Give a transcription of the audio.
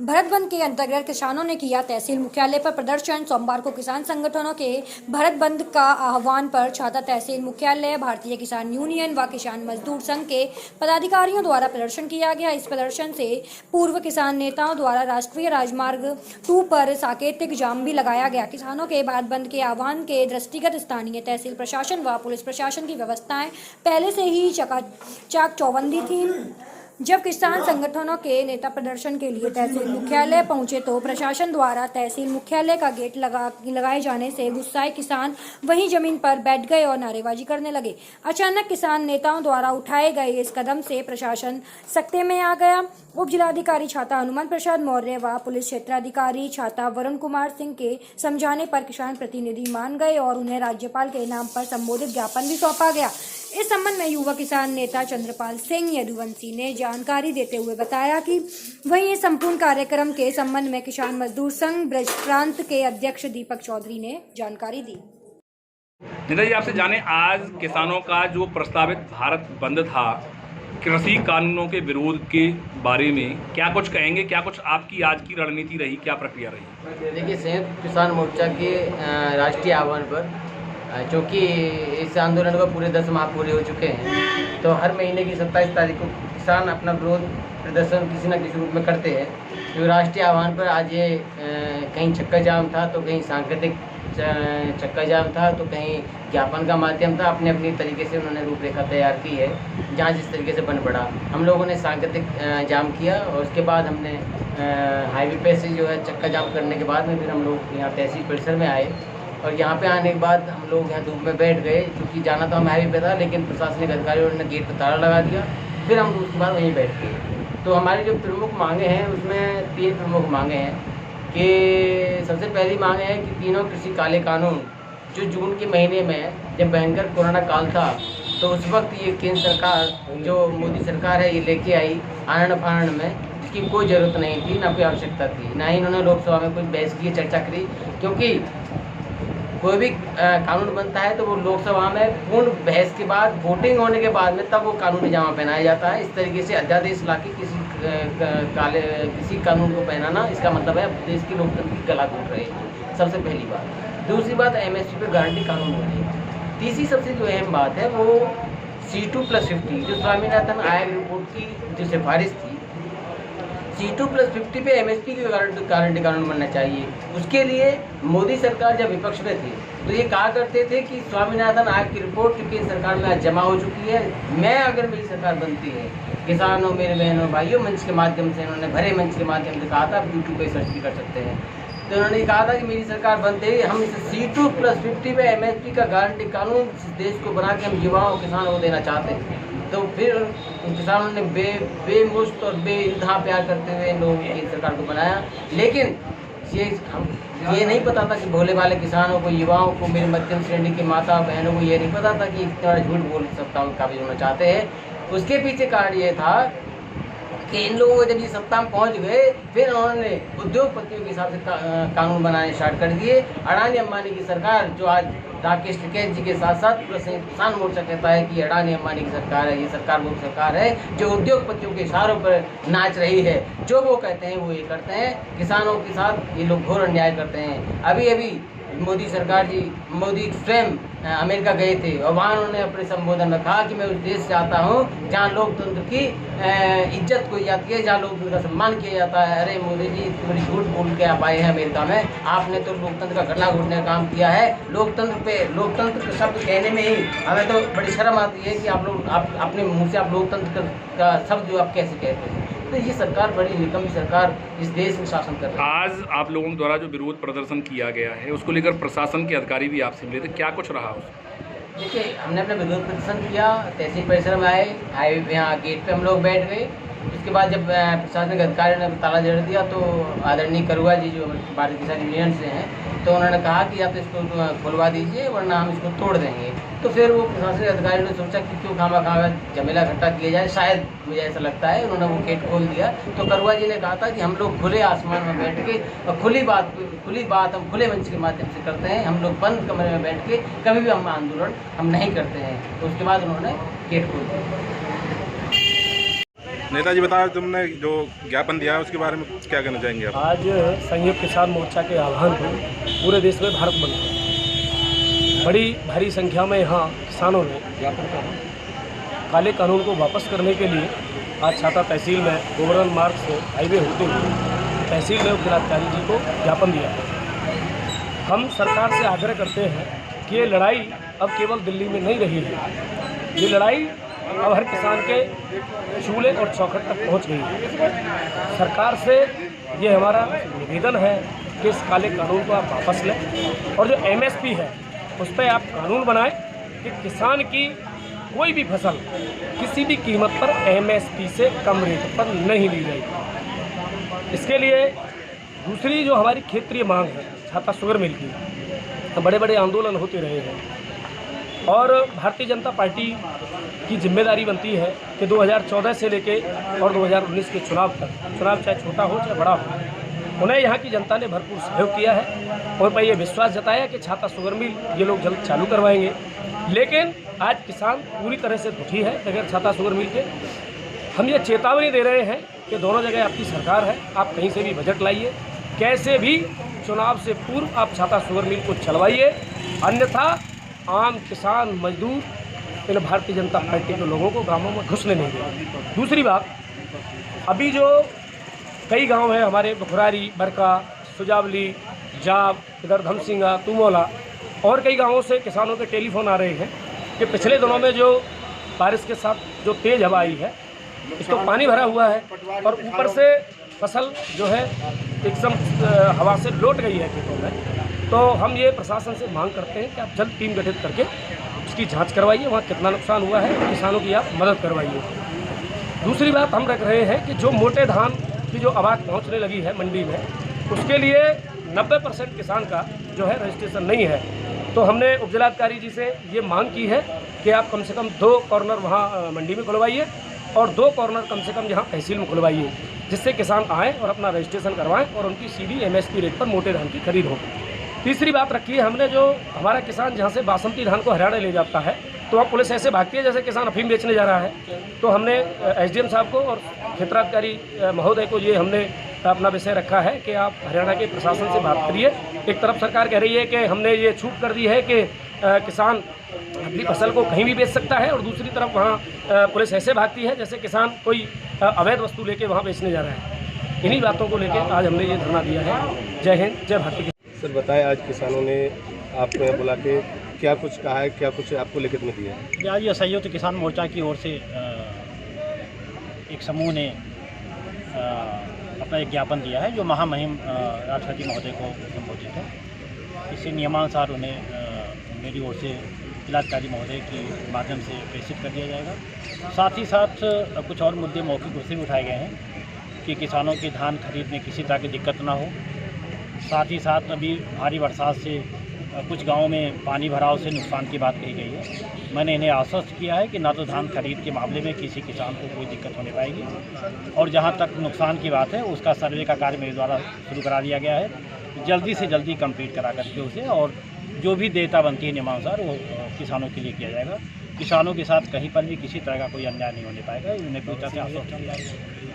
भारत बंद के अंतर्गत किसानों ने किया तहसील मुख्यालय पर प्रदर्शन। सोमवार को किसान संगठनों के भारत बंद का आह्वान पर छाता तहसील मुख्यालय भारतीय किसान यूनियन व किसान मजदूर संघ के पदाधिकारियों द्वारा प्रदर्शन किया गया। इस प्रदर्शन से पूर्व किसान नेताओं द्वारा राष्ट्रीय राजमार्ग 2 पर सांकेतिक जाम भी लगाया गया। किसानों के भारत बंद के आह्वान के दृष्टिगत स्थानीय तहसील प्रशासन व पुलिस प्रशासन की व्यवस्थाएं पहले से ही चकाचक चौबंदी थी। जब किसान संगठनों के नेता प्रदर्शन के लिए तहसील मुख्यालय पहुंचे तो प्रशासन द्वारा तहसील मुख्यालय का गेट लगाए जाने से गुस्साए किसान वहीं जमीन पर बैठ गए और नारेबाजी करने लगे। अचानक किसान नेताओं द्वारा उठाए गए इस कदम से प्रशासन सख्ते में आ गया। उप जिलाधिकारी छाता हनुमान प्रसाद मौर्य व पुलिस क्षेत्राधिकारी छाता वरुण कुमार सिंह के समझाने पर किसान प्रतिनिधि मान गए और उन्हें राज्यपाल के नाम पर संबोधित ज्ञापन भी सौंपा गया। इस संबंध में युवा किसान नेता चंद्रपाल सिंह यदुवंशी ने जानकारी देते हुए बताया कि वहीं इस संपूर्ण कार्यक्रम के संबंध में किसान मजदूर संघ ब्रज प्रांत के अध्यक्ष दीपक चौधरी ने जानकारी दी। नेताजी, आपसे जाने आज किसानों का जो प्रस्तावित भारत बंद था कृषि कानूनों के विरोध के बारे में क्या कुछ कहेंगे? क्या कुछ आपकी आज की रणनीति रही, क्या प्रक्रिया रही? देखिए, संयुक्त किसान मोर्चा के राष्ट्रीय आह्वान पर चूँकि इस आंदोलन को पूरे 10 माह पूरे हो चुके हैं, तो हर महीने की 27 तारीख को किसान अपना विरोध प्रदर्शन किसी न किसी रूप में करते हैं। जो राष्ट्रीय आह्वान पर आज ये कहीं चक्का जाम था, तो कहीं सांकेतिक चक्का जाम था, तो कहीं ज्ञापन का माध्यम था। अपने अपनी तरीके से उन्होंने रूपरेखा तैयार की है, जहाँ जिस तरीके से बन पड़ा। हम लोगों ने सांकेतिक जाम किया और उसके बाद हमने हाईवे पे से जो है चक्का जाम करने के बाद में फिर हम लोग यहाँ तहसील परिसर में आए और यहाँ पे आने के बाद हम लोग यहाँ धूप में बैठ गए, क्योंकि जाना तो हम हाईवे पे था, लेकिन प्रशासनिक अधिकारियों ने गेट पर ताला लगा दिया। फिर हम उसके बाद वहीं बैठ गए। तो हमारी जो प्रमुख मांगे हैं उसमें 3 प्रमुख मांगे हैं कि सबसे पहली मांग है कि तीनों कृषि काले कानून जो जून के महीने में जब भयंकर कोरोना काल था, तो उस वक्त ये केंद्र सरकार जो मोदी सरकार है ये लेके आई आनन फानन में, जिसकी कोई ज़रूरत नहीं थी, ना कोई आवश्यकता थी, ना ही इन्होंने लोकसभा में कोई बहस की, चर्चा करी। क्योंकि कोई भी कानून बनता है तो वो लोकसभा में पूर्ण बहस के बाद वोटिंग होने के बाद में तब वो कानूनी जामा पहनाया जाता है। इस तरीके से अध्यादेश लाके किसी कानून को पहनाना, इसका मतलब है देश की लोकतंत्र की गला घोट रहे हैं। सबसे पहली बात। दूसरी बात, MSP पे गारंटी कानून बने। तीसरी सबसे जो अहम बात है वो C2+50 जो स्वामीनाथन आयोग रिपोर्ट की जो सिफारिश थी, C2+50 पे MSP की गारंटी कानून बनना चाहिए। उसके लिए मोदी सरकार जब विपक्ष में थी तो ये कहा करते थे कि स्वामीनाथन आयोग की रिपोर्ट क्योंकि सरकार में आज जमा हो चुकी है, मैं अगर मेरी सरकार बनती है, किसानों, मेरे बहनों भाइयों, मंच के माध्यम से इन्होंने भरे मंच के माध्यम से कहा था, आप यूट्यूब पर सर्च भी कर सकते हैं। तो उन्होंने कहा था कि मेरी सरकार बनते ही हम इसे C2+50 पे MSP का गारंटी कानून देश को बना के हम युवाओं किसानों को देना चाहते हैं। तो फिर किसानों ने बेमुश्त और बेइंतहा प्यार करते हुए लोगों की सरकार को बनाया। लेकिन ये नहीं पता था कि भोले भाले किसानों को, युवाओं को, मेरे मध्यम श्रेणी के माता बहनों को ये नहीं पता था कि इतना झूठ बोल सकता हूँ काबिज होना चाहते हैं। उसके पीछे कारण ये था कि इन लोगों को जब ये सत्ता में पहुँच गए, फिर उन्होंने उद्योगपतियों के हिसाब से कानून बनाने स्टार्ट कर दिए। अडानी अंबानी की सरकार, जो आज राकेश टिकैत जी के साथ साथ किसान मोर्चा कहता है कि अडानी अंबानी की सरकार है, ये सरकार वो सरकार है जो उद्योगपतियों के इशारों पर नाच रही है। जो वो कहते हैं वो ये करते हैं। किसानों के साथ ये लोग घोर अन्याय करते हैं। अभी मोदी सरकार जी, मोदी स्वयं अमेरिका गए थे और वहाँ उन्होंने अपने संबोधन में कहा कि मैं उस देश से आता हूँ जहाँ लोकतंत्र की इज्जत की जाती है, जहाँ लोकतंत्र का सम्मान किया जाता है। अरे मोदी जी, बड़ी झूठ बोल के आप आए हैं अमेरिका में, आपने तो लोकतंत्र का गला घोटने का काम किया है। लोकतंत्र का शब्द कहने में ही हमें तो बड़ी शर्म आती है कि आप अपने मुँह से आप लोकतंत्र का शब्द जो आप कैसे कहते हैं। तो ये सरकार बड़ी निकम्मी सरकार इस देश में शासन कर रही है। आज आप लोगों द्वारा जो विरोध प्रदर्शन किया गया है उसको लेकर प्रशासन के अधिकारी भी आपसे मिले थे, क्या कुछ रहा उसमें? देखिए, हमने अपना विरोध प्रदर्शन किया, तहसील परिसर में आए, हाईवे पे यहाँ गेट पे हम लोग बैठ गए। उसके बाद जब प्रशासनिक अधिकारियों ने ताला जड़ दिया तो आदरणीय करुआ जी जो भारतीय किसान यूनियन से हैं, तो उन्होंने कहा कि आप इसको खुलवा दीजिए वरना हम इसको तोड़ देंगे। तो फिर वो प्रशासनिक अधिकारियों ने सोचा कि क्यों खामा झमेला इकट्ठा किया जाए, शायद मुझे ऐसा लगता है। उन्होंने वो गेट खोल दिया। तो करुआ जी ने कहा था कि हम लोग खुले आसमान में बैठ के और खुली बात हम खुले मंच के माध्यम से करते हैं। हम लोग बंद कमरे में बैठ के कभी भी हम आंदोलन हम नहीं करते हैं। तो उसके बाद उन्होंने गेट खोल दिया। नेताजी बताया, तुमने जो ज्ञापन दिया है उसके बारे में क्या कहना चाहेंगे आप? आज संयुक्त किसान मोर्चा के आह्वान पर पूरे देश में भारत बंद बड़ी भारी संख्या में यहाँ किसानों ने काले कानून को वापस करने के लिए आज छाता तहसील में गोवर्धन मार्ग से हाईवे होते हुए तहसील में उपजिलाधिकारी जी को ज्ञापन दिया है। हम सरकार से आग्रह करते हैं कि ये लड़ाई अब केवल दिल्ली में नहीं रही है, ये लड़ाई अब हर किसान के चूल्हे और चौखट तक पहुंच गई है। सरकार से ये हमारा निवेदन है कि इस काले कानून को आप वापस लें और जो MSP है उस पर आप कानून बनाएं कि किसान की कोई भी फसल किसी भी कीमत पर MSP से कम रेट पर नहीं ली जाएगी। इसके लिए दूसरी जो हमारी क्षेत्रीय मांग है छाता शुगर मिल की, तो बड़े बड़े आंदोलन होते रहे हैं और भारतीय जनता पार्टी की जिम्मेदारी बनती है कि 2014 से लेके और 2019 के चुनाव तक, चुनाव चाहे छोटा हो चाहे बड़ा हो, उन्हें यहाँ की जनता ने भरपूर सहयोग किया है और मैं ये विश्वास जताया कि छाता शुगर मिल ये लोग जल्द चालू करवाएंगे। लेकिन आज किसान पूरी तरह से दुखी है बगैर छाता शुगर मिल के। हम ये चेतावनी दे रहे हैं कि दोनों जगह आपकी सरकार है, आप कहीं से भी बजट लाइए, कैसे भी चुनाव से पूर्व आप छाता शुगर मिल को चलवाइए, अन्यथा आम किसान मजदूर इन भारतीय जनता पार्टी के लोगों को गांवों में घुसने नहीं देंगे। दूसरी बात, अभी जो कई गांव हैं हमारे बुखरारी, बरका, सुजावली, जाब, इधर धमसिंगा, तुमोला और कई गांवों से किसानों के टेलीफोन आ रहे हैं कि पिछले दिनों में जो बारिश के साथ जो तेज़ हवा आई है इसको पानी भरा हुआ है और ऊपर से फसल जो है एकदम हवा से लौट गई है खेतों में। तो हम ये प्रशासन से मांग करते हैं कि आप जल्द टीम गठित करके उसकी जांच करवाइए, वहाँ कितना नुकसान हुआ है, किसानों की आप मदद करवाइए। दूसरी बात हम रख रहे हैं कि जो मोटे धान की जो आवाज़ पहुँचने लगी है मंडी में, उसके लिए 90% किसान का जो है रजिस्ट्रेशन नहीं है। तो हमने उपजिलाधिकारी जी से ये मांग की है कि आप कम से कम 2 कॉर्नर वहाँ मंडी में खुलवाइए और 2 कॉर्नर कम से कम यहाँ तहसील में खुलवाइए, जिससे किसान आएँ और अपना रजिस्ट्रेशन करवाएं और उनकी सीधी MSP रेट पर मोटे धान की खरीद हो। तीसरी बात रखी है हमने, जो हमारा किसान जहाँ से बासमती धान को हरियाणा ले जाता है तो वहाँ पुलिस ऐसे भागती है जैसे किसान अफीम बेचने जा रहा है। तो हमने SDM साहब को और क्षेत्राधिकारी महोदय को ये हमने अपना विषय रखा है कि आप हरियाणा के प्रशासन से बात करिए। एक तरफ सरकार कह रही है कि हमने ये छूट कर दी है कि किसान अपनी फसल को कहीं भी बेच सकता है और दूसरी तरफ वहाँ पुलिस ऐसे भागती है जैसे किसान कोई अवैध वस्तु लेके वहाँ बेचने जा रहा है। इन्हीं बातों को लेकर आज हमने ये धरना दिया है। जय हिंद, जय भारत। सर बताएं, आज किसानों ने आपको यहाँ बुला के क्या कुछ कहा है, क्या कुछ आपको लिखित में दिया है? आज ये संयुक्त किसान मोर्चा की ओर से एक समूह ने अपना एक ज्ञापन दिया है जो महामहिम राष्ट्रपति महोदय को संबोधित है। इसे नियमानुसार उन्हें मेरी ओर से जिलाधिकारी महोदय के माध्यम से प्रेषित कर दिया जाएगा। साथ ही साथ कुछ और मुद्दे मौखिक रूप से भी उठाए गए हैं कि किसानों के धान खरीद में किसी तरह की दिक्कत ना हो। साथ ही साथ अभी भारी बरसात से कुछ गांवों में पानी भराव से नुकसान की बात कही गई है। मैंने इन्हें आश्वस्त किया है कि ना तो धान खरीद के मामले में किसी किसान को कोई दिक्कत होने पाएगी और जहां तक नुकसान की बात है उसका सर्वे का कार्य मेरे द्वारा शुरू करा दिया गया है। जल्दी से जल्दी कंप्लीट करा करके उसे और जो भी देयता बनती है नियमानुसार वो किसानों के लिए किया जाएगा। किसानों के साथ कहीं पर भी किसी तरह का कोई अन्याय नहीं होने पाएगा, उन्हें पूरी तरह से आश्वस्त किया जाएगा।